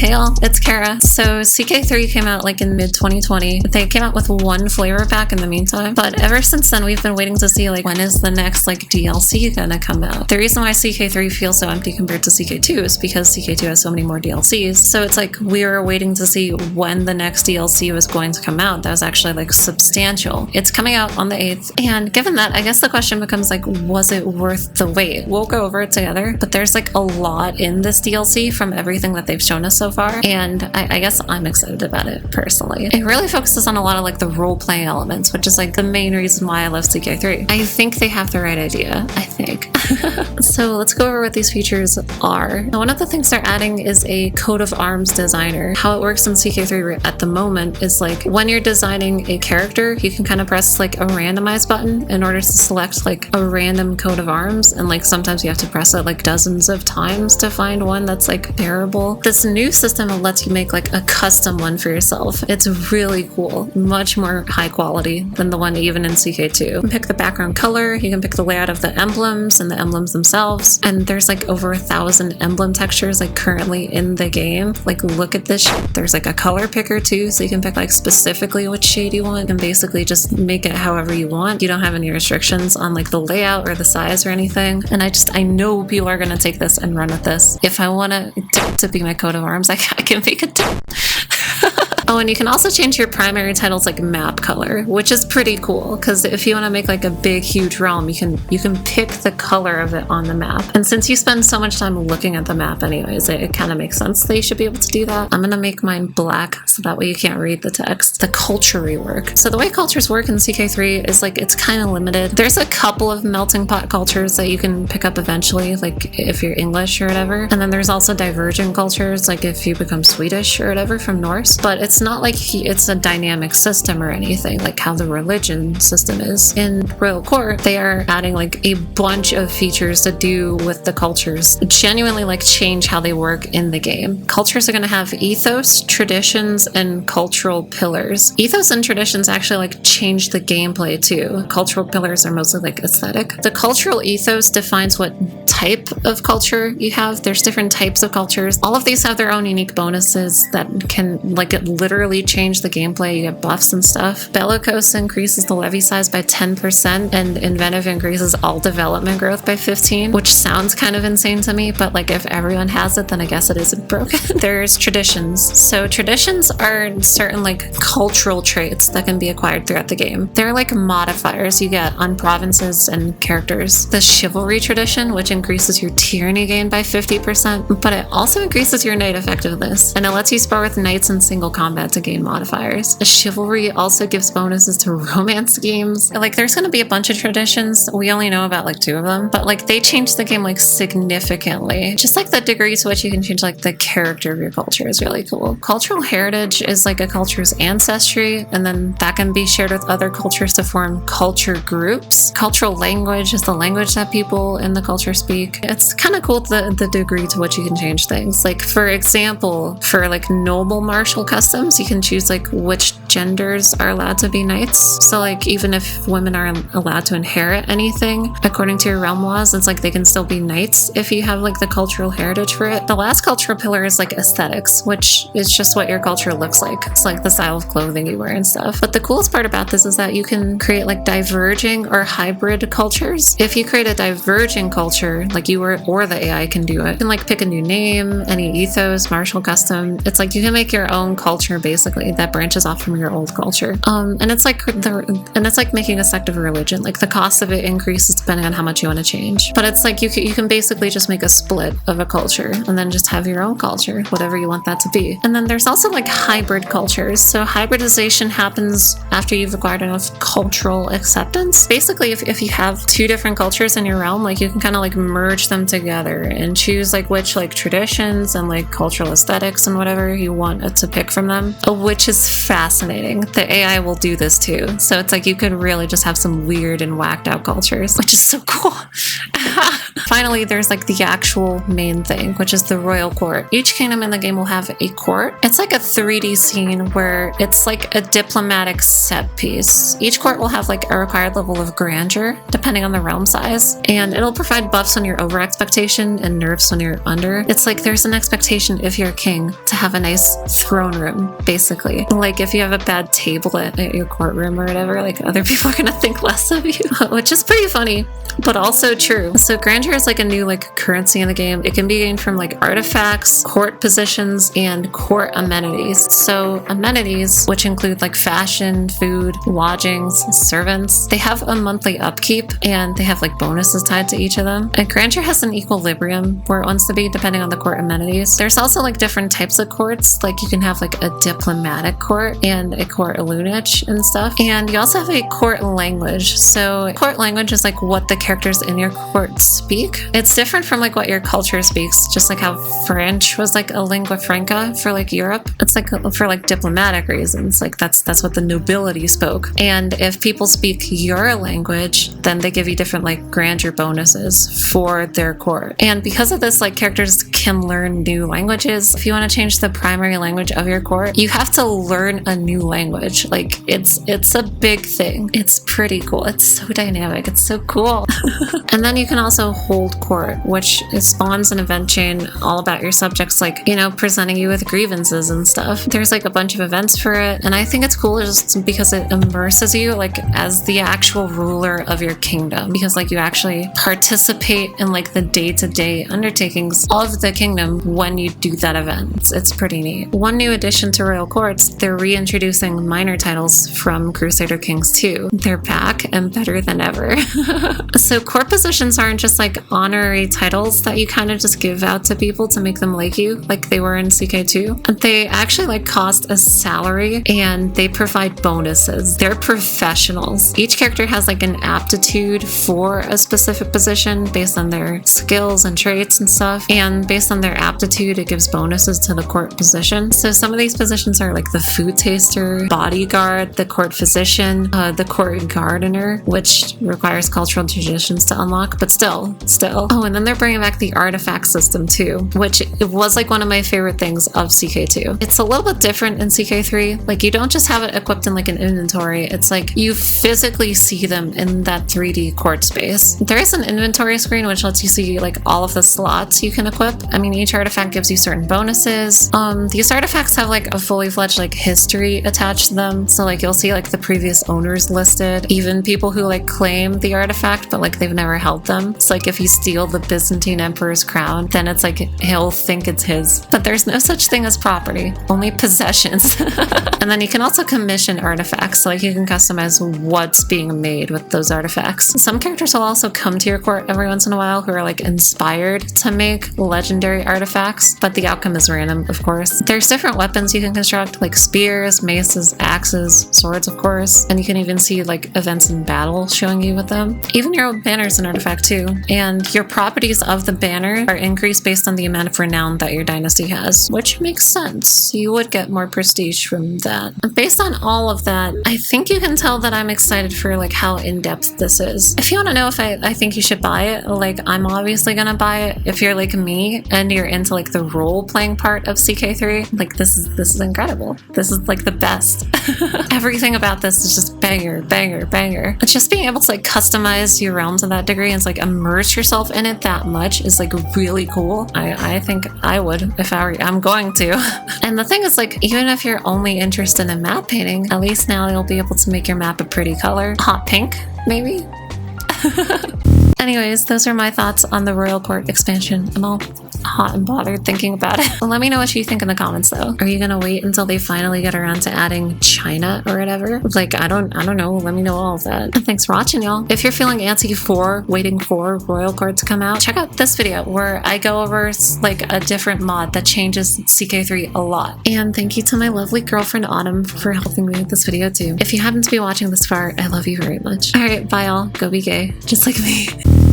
Hey all, it's CARA. So CK3 came out like in mid-2020. They came out with one flavor pack in the meantime, but ever since then we've been waiting to see like when is the next like DLC gonna come out. The reason why CK3 feels so empty compared to CK2 is because CK2 has so many more DLCs. So it's like we were waiting to see when the next DLC was going to come out that was actually like substantial. It's coming out on the 8th, and given that, I guess the question becomes like, was it worth the wait? We'll go over it together, but there's like a lot in this DLC from everything that they've shown us so far, and I guess I'm excited about it personally. It really focuses on a lot of like the role-playing elements, which is like the main reason why I love CK3. I think they have the right idea, I think. So let's go over what these features are. Now, one of the things they're adding is a coat of arms designer. How it works in CK3 at the moment is like when you're designing a character, you can kind of press like a randomize button in order to select like a random coat of arms, and like sometimes you have to press it like dozens of times to find one that's like bearable. This new system lets you make like a custom one for yourself. It's really cool, much more high quality than the one even in CK2. You can pick the background color, you can pick the layout of the emblems and the emblems themselves, and there's like over 1,000 emblem textures like currently in the game. Like look at this shit. There's like a color picker too, so you can pick like specifically which shade you want and basically just make it however you want. You don't have any restrictions on like the layout or the size or anything, and I know people are gonna take this and run with this. If I want to be my coat of arms, I can make it. Oh, and you can also change your primary title's like map color, which is pretty cool, because if you want to make like a big huge realm, you can pick the color of it on the map. And since you spend so much time looking at the map anyways, it kind of makes sense that you should be able to do that. I'm gonna make mine black so that way you can't read the text. The culture rework. So the way cultures work in CK3 is like it's kind of limited. There's a couple of melting pot cultures that you can pick up eventually, like if you're English or whatever. And then there's also divergent cultures, like if you become Swedish or whatever from Norse. But it's not like it's a dynamic system or anything like how the religion system is. In Royal Court, they are adding like a bunch of features to do with the cultures, genuinely like change how they work in the game. Cultures are going to have ethos, traditions, and cultural pillars. Ethos and traditions actually like change the gameplay too. Cultural pillars are mostly like aesthetic. The cultural ethos defines what type of culture you have. There's different types of cultures. All of these have their own unique bonuses that can like literally change the gameplay. You get buffs and stuff. Bellicose increases the levy size by 10%, and Inventive increases all development growth by 15%, which sounds kind of insane to me, but like if everyone has it, then I guess it isn't broken. There's traditions. So traditions are certain like cultural traits that can be acquired throughout the game. They're like modifiers you get on provinces and characters. The chivalry tradition, which increases your tyranny gain by 50%, but it also increases your knight effectiveness, and it lets you spar with knights in single combat to gain modifiers. The chivalry also gives bonuses to romance games. Like there's going to be a bunch of traditions. We only know about like 2 of them, but like they changed the game like significantly. Just like the degree to which you can change like the character of your culture is really cool. Cultural heritage is like a culture's ancestry, and then that can be shared with other cultures to form culture groups. Cultural language is the language that people in the culture speak. It's kind of cool the degree to which you can change things. Like for example, for like noble martial customs, you can choose like which genders are allowed to be knights. So like even if women aren't allowed to inherit anything according to your realm laws, it's like they can still be knights if you have like the cultural heritage for it. The last cultural pillar is like aesthetics, which is just what your culture looks like. It's like the style of clothing you wear and stuff. But the coolest part about this is that you can create like diverging or hybrid cultures. If you create a diverging culture, like you or the AI can do it. You can like pick a new name, any ethos, martial custom. It's like you can make your own culture basically that branches off from your old culture. And it's like making a sect of a religion. Like the cost of it increases depending on how much you want to change. But it's like you can basically just make a split of a culture and then just have your own culture, whatever you want that to be. And then there's also like hybrid cultures. So hybridization happens after you've acquired enough cultural acceptance. Basically, if you have 2 different cultures in your realm, like you can kind of like merge them together and choose like which like traditions and like cultural aesthetics and whatever you want to pick from them. them, which is fascinating. The AI will do this too. So it's like you could really just have some weird and whacked out cultures, which is so cool. Finally, there's like the actual main thing, which is the royal court. Each kingdom in the game will have a court. It's like a 3D scene where it's like a diplomatic set piece. Each court will have like a required level of grandeur, depending on the realm size, and it'll provide buffs when you're over expectation and nerfs when you're under. It's like there's an expectation if you're a king to have a nice throne room, basically. Like if you have a bad table at your courtroom or whatever, like other people are gonna think less of you, which is pretty funny, but also true. So grandeur is like a new like currency in the game. It can be gained from like artifacts, court positions, and court amenities. So amenities, which include like fashion, food, lodgings, servants, they have a monthly upkeep and they have like bonuses tied to each of them. And grandeur has an equilibrium where it wants to be depending on the court amenities. There's also like different types of courts. Like you can have like a diplomatic court and a court lunage and stuff. And you also have a court language. So court language is like what the characters in your court speak. It's different from like what your culture speaks, just like how French was like a lingua franca for like Europe. It's like for like diplomatic reasons, like that's what the nobility spoke. And if people speak your language, then they give you different like grandeur bonuses for their court. And because of this, like characters can learn new languages. If you want to change the primary language of your court, you have to learn a new language. Like it's a big thing. It's pretty cool. It's so dynamic. It's so cool. And then you can also hold court, which spawns an event chain all about your subjects, like, you know, presenting you with grievances and stuff. There's like a bunch of events for it, and I think it's cool just because it immerses you like as the actual ruler of your kingdom, because like you actually participate in like the day-to-day undertakings of the kingdom when you do that event. It's pretty neat. One new addition to Royal Courts, they're reintroducing minor titles from Crusader Kings 2. They're back and better than ever. So court positions aren't just like honorary titles that you kind of just give out to people to make them like you, like they were in CK2. They actually like cost a salary and they provide bonuses. They're professionals. Each character has like an aptitude for a specific position based on their skills and traits and stuff. And based on their aptitude, it gives bonuses to the court position. So some of these positions are like the food taster, bodyguard, the court physician, the court gardener, which requires cultural traditions to unlock, but still. Oh, and then they're bringing back the artifact system too, which it was like one of my favorite things of CK2. It's a little bit different in CK3. Like you don't just have it equipped in like an inventory. It's like you physically see them in that 3D court space. There is an inventory screen which lets you see like all of the slots you can equip. I mean, each artifact gives you certain bonuses. These artifacts have like a fully fledged like history attached to them. So like you'll see like the previous owners listed, even people who like claim the artifact but like they've never held them. So like if you steal the Byzantine emperor's crown, then it's like he'll think it's his. But there's no such thing as property, only possessions. And then you can also commission artifacts, so like you can customize what's being made with those artifacts. Some characters will also come to your court every once in a while who are like inspired to make legendary artifacts, but the outcome is random, of course. There's different weapons you can construct, like spears, maces, axes, swords, of course, and you can even see like events in battle showing you with them. Even your own banner is an artifact too, and your properties of the banner are increased based on the amount of renown that your dynasty has, which makes sense. You would get more prestige from that. And based on all of that, I think you can tell that I'm excited for like how in-depth this is. If you want to know if I think you should buy it, like I'm obviously gonna buy it. If you're like me and you're into like the role-playing part of CK3, like this is incredible. This is like the best. Everything about this is just banger. It's just being able to like customize your realm to that degree and like immerse yourself in it that much is like really cool. I think I would if I were you. I'm going to. And the thing is, like, even if you're only interested in map painting, at least now you'll be able to make your map a pretty color. Hot pink, maybe? Anyways, those are my thoughts on the Royal Court expansion. I'm all hot and bothered thinking about it. Let me know what you think in the comments though. Are you gonna wait until they finally get around to adding China or whatever? Like, I don't know. Let me know all of that. And thanks for watching, y'all. If you're feeling antsy for waiting for Royal Court to come out, check out this video where I go over like a different mod that changes CK3 a lot. And thank you to my lovely girlfriend Autumn for helping me with this video too. If you happen to be watching this far, I love you very much. All right, bye y'all. Go be gay, just like me.